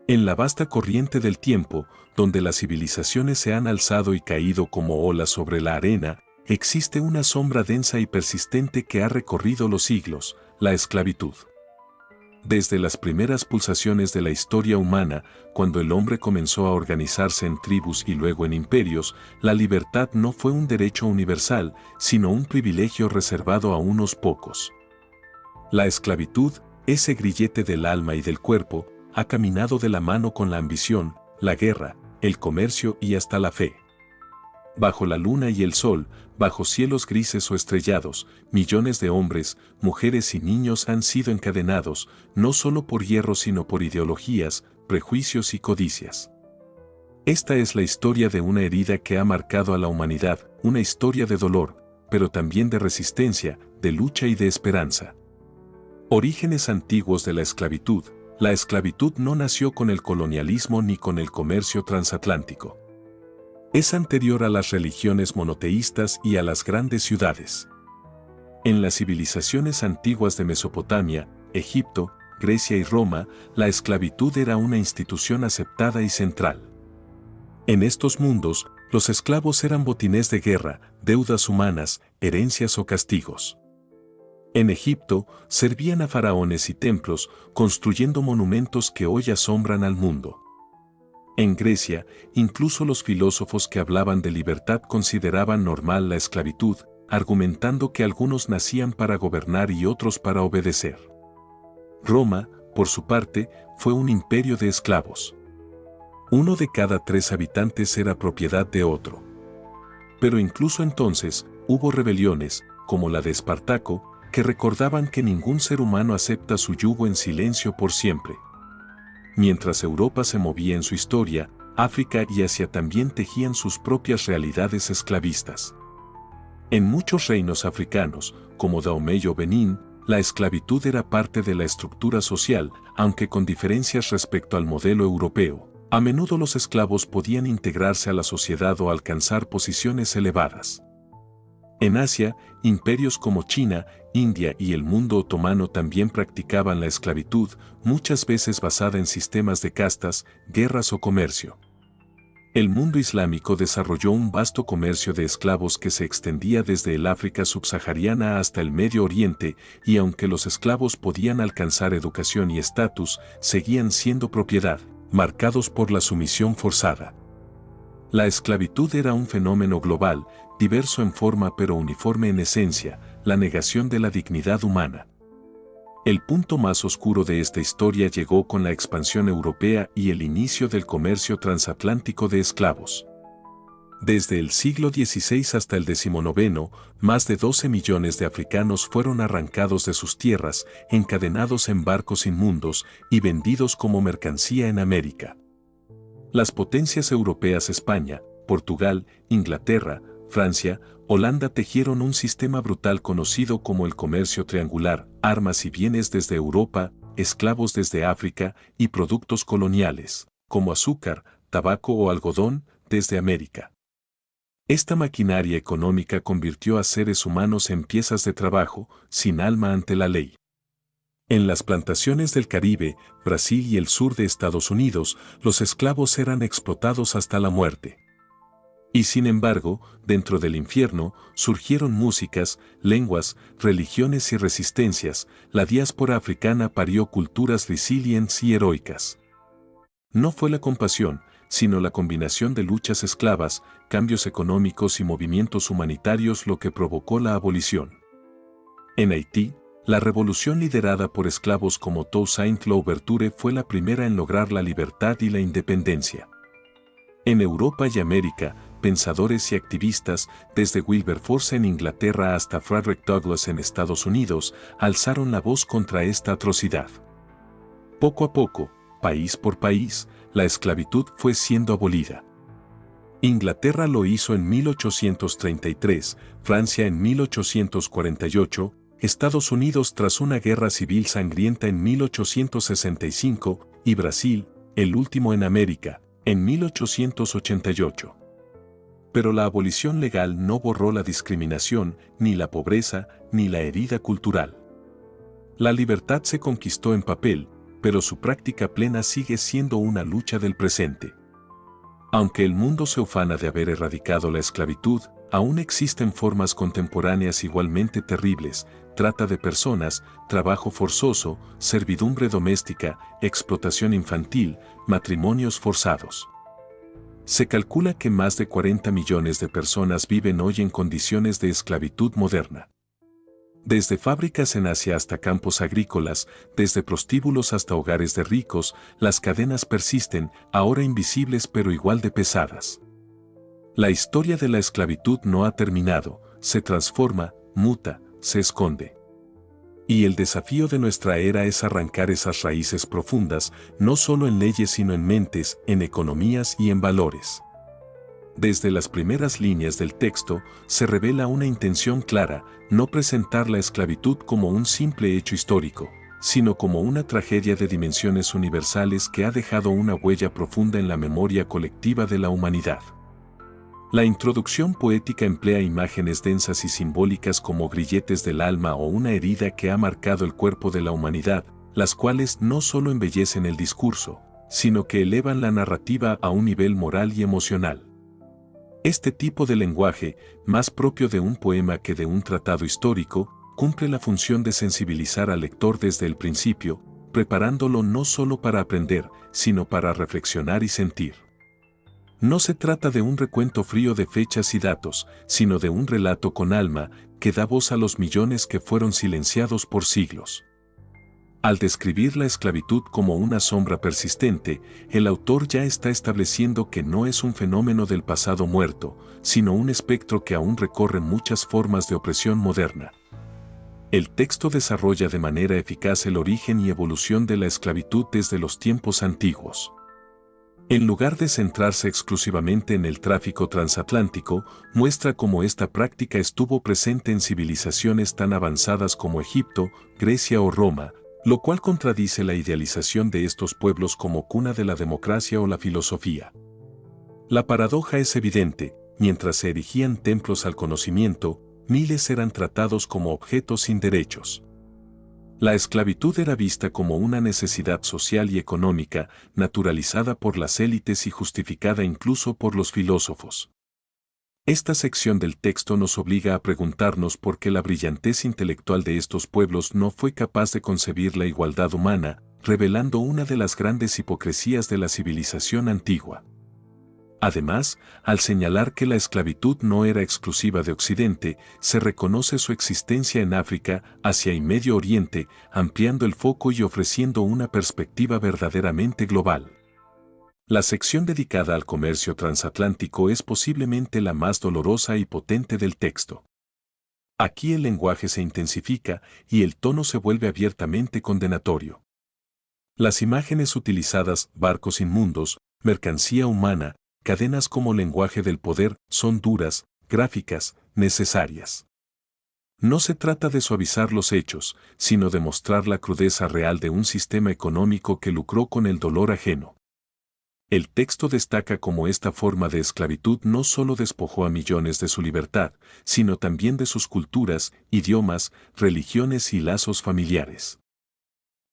En la vasta corriente del tiempo, donde las civilizaciones se han alzado y caído como olas sobre la arena, existe una sombra densa y persistente que ha recorrido los siglos, la esclavitud. Desde las primeras pulsaciones de la historia humana, cuando el hombre comenzó a organizarse en tribus y luego en imperios, la libertad no fue un derecho universal, sino un privilegio reservado a unos pocos. La esclavitud, ese grillete del alma y del cuerpo, ha caminado de la mano con la ambición, la guerra, el comercio y hasta la fe. Bajo la luna y el sol, bajo cielos grises o estrellados, millones de hombres, mujeres y niños han sido encadenados, no solo por hierro sino por ideologías, prejuicios y codicias. Esta es la historia de una herida que ha marcado a la humanidad, una historia de dolor, pero también de resistencia, de lucha y de esperanza. Orígenes antiguos de la esclavitud. La esclavitud no nació con el colonialismo ni con el comercio transatlántico. Es anterior a las religiones monoteístas y a las grandes ciudades. En las civilizaciones antiguas de Mesopotamia, Egipto, Grecia y Roma, la esclavitud era una institución aceptada y central. En estos mundos, los esclavos eran botines de guerra, deudas humanas, herencias o castigos. En Egipto, servían a faraones y templos, construyendo monumentos que hoy asombran al mundo. En Grecia, incluso los filósofos que hablaban de libertad consideraban normal la esclavitud, argumentando que algunos nacían para gobernar y otros para obedecer. Roma, por su parte, fue un imperio de esclavos. 1 de cada 3 habitantes era propiedad de otro. Pero incluso entonces, hubo rebeliones, como la de Espartaco, que recordaban que ningún ser humano acepta su yugo en silencio por siempre. Mientras Europa se movía en su historia, África y Asia también tejían sus propias realidades esclavistas. En muchos reinos africanos, como Dahomey o Benín, la esclavitud era parte de la estructura social, aunque con diferencias respecto al modelo europeo. A menudo los esclavos podían integrarse a la sociedad o alcanzar posiciones elevadas. En Asia, imperios como China, India y el mundo otomano también practicaban la esclavitud, muchas veces basada en sistemas de castas, guerras o comercio. El mundo islámico desarrolló un vasto comercio de esclavos que se extendía desde el África subsahariana hasta el Medio Oriente, y aunque los esclavos podían alcanzar educación y estatus, seguían siendo propiedad, marcados por la sumisión forzada. La esclavitud era un fenómeno global, diverso en forma pero uniforme en esencia, la negación de la dignidad humana. El punto más oscuro de esta historia llegó con la expansión europea y el inicio del comercio transatlántico de esclavos. Desde el siglo XVI hasta el XIX, más de 12 millones de africanos fueron arrancados de sus tierras, encadenados en barcos inmundos y vendidos como mercancía en América. Las potencias europeas España, Portugal, Inglaterra, Francia, Holanda tejieron un sistema brutal conocido como el comercio triangular, armas y bienes desde Europa, esclavos desde África y productos coloniales, como azúcar, tabaco o algodón, desde América. Esta maquinaria económica convirtió a seres humanos en piezas de trabajo, sin alma ante la ley. En las plantaciones del Caribe, Brasil y el sur de Estados Unidos, los esclavos eran explotados hasta la muerte. Y sin embargo, dentro del infierno, surgieron músicas, lenguas, religiones y resistencias. La diáspora africana parió culturas resilientes y heroicas. No fue la compasión, sino la combinación de luchas esclavas, cambios económicos y movimientos humanitarios lo que provocó la abolición. En Haití, la revolución liderada por esclavos como Toussaint Louverture fue la primera en lograr la libertad y la independencia. En Europa y América, pensadores y activistas, desde Wilberforce en Inglaterra hasta Frederick Douglass en Estados Unidos, alzaron la voz contra esta atrocidad. Poco a poco, país por país, la esclavitud fue siendo abolida. Inglaterra lo hizo en 1833, Francia en 1848, Estados Unidos tras una guerra civil sangrienta en 1865 y Brasil, el último en América, en 1888. Pero la abolición legal no borró la discriminación, ni la pobreza, ni la herida cultural. La libertad se conquistó en papel, pero su práctica plena sigue siendo una lucha del presente. Aunque el mundo se ufana de haber erradicado la esclavitud, aún existen formas contemporáneas igualmente terribles: trata de personas, trabajo forzoso, servidumbre doméstica, explotación infantil, matrimonios forzados. Se calcula que más de 40 millones de personas viven hoy en condiciones de esclavitud moderna. Desde fábricas en Asia hasta campos agrícolas, desde prostíbulos hasta hogares de ricos, las cadenas persisten, ahora invisibles pero igual de pesadas. La historia de la esclavitud no ha terminado, se transforma, muta, se esconde. Y el desafío de nuestra era es arrancar esas raíces profundas, no solo en leyes sino en mentes, en economías y en valores. Desde las primeras líneas del texto, se revela una intención clara: no presentar la esclavitud como un simple hecho histórico, sino como una tragedia de dimensiones universales que ha dejado una huella profunda en la memoria colectiva de la humanidad. La introducción poética emplea imágenes densas y simbólicas como grilletes del alma o una herida que ha marcado el cuerpo de la humanidad, las cuales no solo embellecen el discurso, sino que elevan la narrativa a un nivel moral y emocional. Este tipo de lenguaje, más propio de un poema que de un tratado histórico, cumple la función de sensibilizar al lector desde el principio, preparándolo no solo para aprender, sino para reflexionar y sentir. No se trata de un recuento frío de fechas y datos, sino de un relato con alma, que da voz a los millones que fueron silenciados por siglos. Al describir la esclavitud como una sombra persistente, el autor ya está estableciendo que no es un fenómeno del pasado muerto, sino un espectro que aún recorre muchas formas de opresión moderna. El texto desarrolla de manera eficaz el origen y evolución de la esclavitud desde los tiempos antiguos. En lugar de centrarse exclusivamente en el tráfico transatlántico, muestra cómo esta práctica estuvo presente en civilizaciones tan avanzadas como Egipto, Grecia o Roma, lo cual contradice la idealización de estos pueblos como cuna de la democracia o la filosofía. La paradoja es evidente: mientras se erigían templos al conocimiento, miles eran tratados como objetos sin derechos. La esclavitud era vista como una necesidad social y económica, naturalizada por las élites y justificada incluso por los filósofos. Esta sección del texto nos obliga a preguntarnos por qué la brillantez intelectual de estos pueblos no fue capaz de concebir la igualdad humana, revelando una de las grandes hipocresías de la civilización antigua. Además, al señalar que la esclavitud no era exclusiva de Occidente, se reconoce su existencia en África, Asia y Medio Oriente, ampliando el foco y ofreciendo una perspectiva verdaderamente global. La sección dedicada al comercio transatlántico es posiblemente la más dolorosa y potente del texto. Aquí el lenguaje se intensifica y el tono se vuelve abiertamente condenatorio. Las imágenes utilizadas, barcos inmundos, mercancía humana, cadenas como lenguaje del poder, son duras, gráficas, necesarias. No se trata de suavizar los hechos, sino de mostrar la crudeza real de un sistema económico que lucró con el dolor ajeno. El texto destaca cómo esta forma de esclavitud no solo despojó a millones de su libertad, sino también de sus culturas, idiomas, religiones y lazos familiares.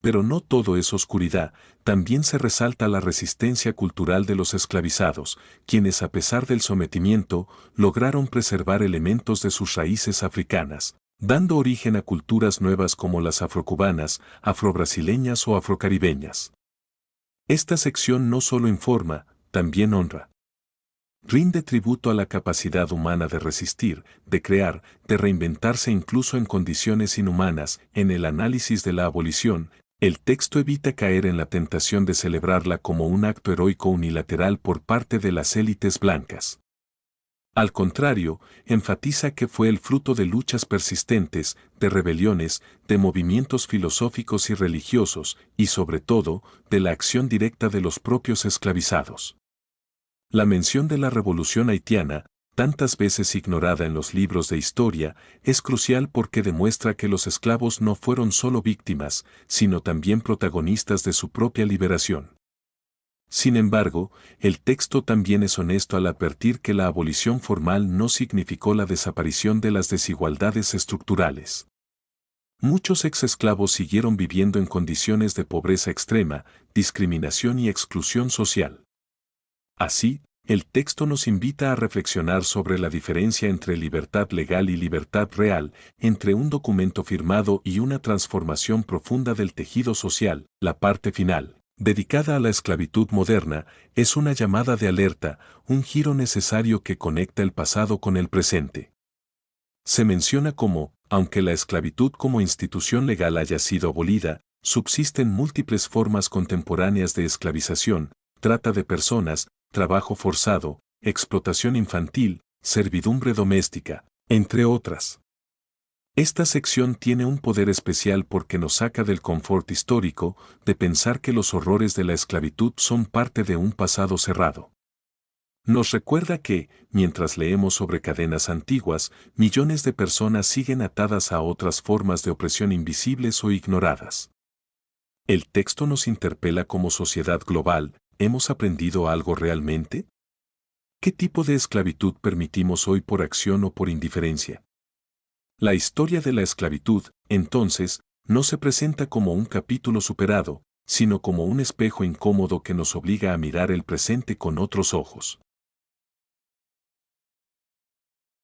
Pero no todo es oscuridad, también se resalta la resistencia cultural de los esclavizados, quienes a pesar del sometimiento, lograron preservar elementos de sus raíces africanas, dando origen a culturas nuevas como las afrocubanas, afrobrasileñas o afrocaribeñas. Esta sección no solo informa, también honra. Rinde tributo a la capacidad humana de resistir, de crear, de reinventarse incluso en condiciones inhumanas. En el análisis de la abolición, el texto evita caer en la tentación de celebrarla como un acto heroico unilateral por parte de las élites blancas. Al contrario, enfatiza que fue el fruto de luchas persistentes, de rebeliones, de movimientos filosóficos y religiosos, y sobre todo, de la acción directa de los propios esclavizados. La mención de la Revolución haitiana, tantas veces ignorada en los libros de historia, es crucial porque demuestra que los esclavos no fueron solo víctimas, sino también protagonistas de su propia liberación. Sin embargo, el texto también es honesto al advertir que la abolición formal no significó la desaparición de las desigualdades estructurales. Muchos ex-esclavos siguieron viviendo en condiciones de pobreza extrema, discriminación y exclusión social. Así, el texto nos invita a reflexionar sobre la diferencia entre libertad legal y libertad real, entre un documento firmado y una transformación profunda del tejido social. La parte final, dedicada a la esclavitud moderna, es una llamada de alerta, un giro necesario que conecta el pasado con el presente. Se menciona como, aunque la esclavitud como institución legal haya sido abolida, subsisten múltiples formas contemporáneas de esclavización, trata de personas, trabajo forzado, explotación infantil, servidumbre doméstica, entre otras. Esta sección tiene un poder especial porque nos saca del confort histórico de pensar que los horrores de la esclavitud son parte de un pasado cerrado. Nos recuerda que, mientras leemos sobre cadenas antiguas, millones de personas siguen atadas a otras formas de opresión invisibles o ignoradas. El texto nos interpela como sociedad global. ¿Hemos aprendido algo realmente? ¿Qué tipo de esclavitud permitimos hoy por acción o por indiferencia? La historia de la esclavitud, entonces, no se presenta como un capítulo superado, sino como un espejo incómodo que nos obliga a mirar el presente con otros ojos.